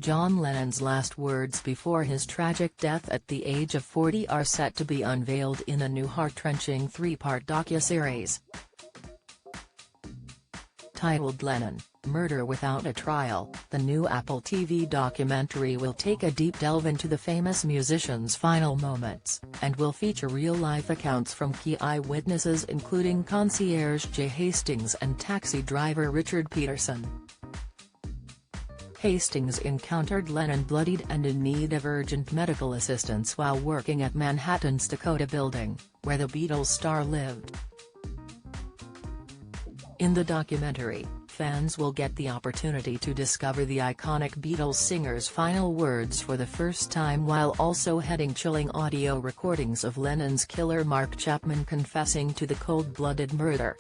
John Lennon's last words before his tragic death at the age of 40 are set to be unveiled in a new heart-wrenching three-part docuseries. Titled Lennon, Murder Without a Trial, the new Apple TV documentary will take a deep delve into the famous musician's final moments, and will feature real-life accounts from key eyewitnesses including concierge Jay Hastings and taxi driver Richard Peterson. Hastings encountered Lennon bloodied and in need of urgent medical assistance while working at Manhattan's Dakota Building, where the Beatles star lived. In the documentary, fans will get the opportunity to discover the iconic Beatles singer's final words for the first time while also hearing chilling audio recordings of Lennon's killer Mark Chapman confessing to the cold-blooded murder.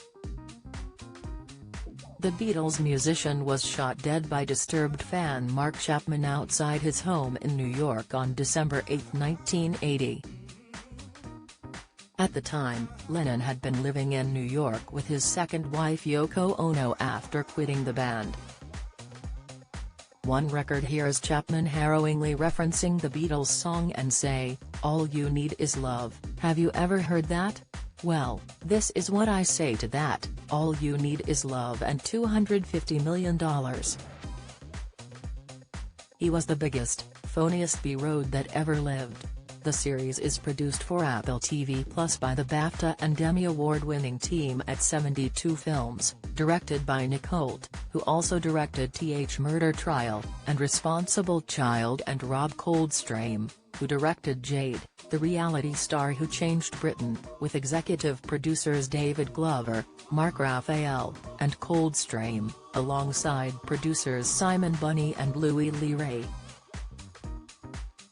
The Beatles musician was shot dead by disturbed fan Mark Chapman outside his home in New York on December 8, 1980. At the time, Lennon had been living in New York with his second wife Yoko Ono after quitting the band. One record hears Chapman harrowingly referencing the Beatles song and say, "All you need is love, have you ever heard that? Well, this is what I say to that, all you need is love and $250 million. He was the biggest, phoniest B-road that ever lived. The series is produced for Apple TV Plus by the BAFTA and Emmy Award-winning team at 72 Films, directed by Nick Holt, who also directed Th Murder Trial, and Responsible Child, and Rob Coldstream, who directed Jade, the reality star who changed Britain, with executive producers David Glover, Mark Raphael, and Coldstream, alongside producers Simon Bunny and Louis Leray.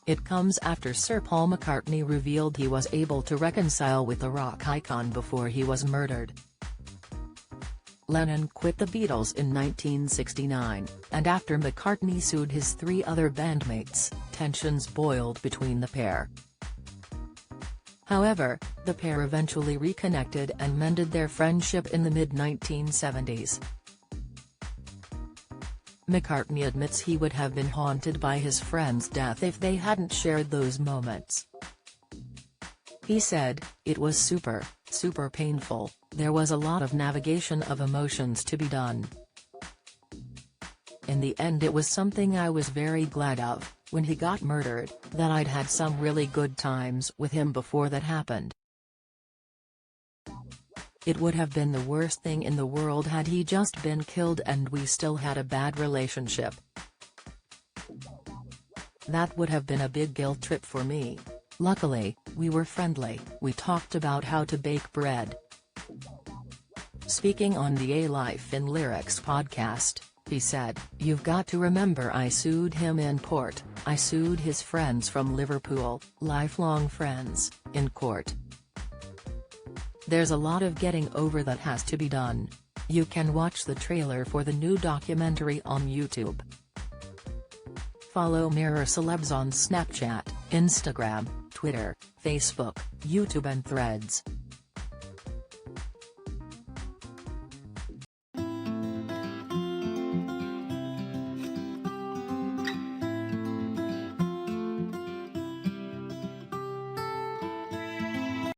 It comes after Sir Paul McCartney revealed he was able to reconcile with the rock icon before he was murdered. Lennon quit the Beatles in 1969, and after McCartney sued his three other bandmates, tensions boiled between the pair. However, the pair eventually reconnected and mended their friendship in the mid-1970s. McCartney admits he would have been haunted by his friend's death if they hadn't shared those moments. He said, "It was super painful, there was a lot of navigation of emotions to be done. In the end it was something I was very glad of, when he got murdered, that I'd had some really good times with him before that happened. It would have been the worst thing in the world had he just been killed and we still had a bad relationship. That would have been a big guilt trip for me. Luckily, we were friendly, we talked about how to bake bread." Speaking on the A Life in Lyrics podcast, he said, "You've got to remember I sued him in court, I sued his friends from Liverpool, lifelong friends, in court. There's a lot of getting over that has to be done. You can watch the trailer for the new documentary on YouTube." Follow Mirror Celebs on Snapchat, Instagram, Twitter, Facebook, YouTube and Threads.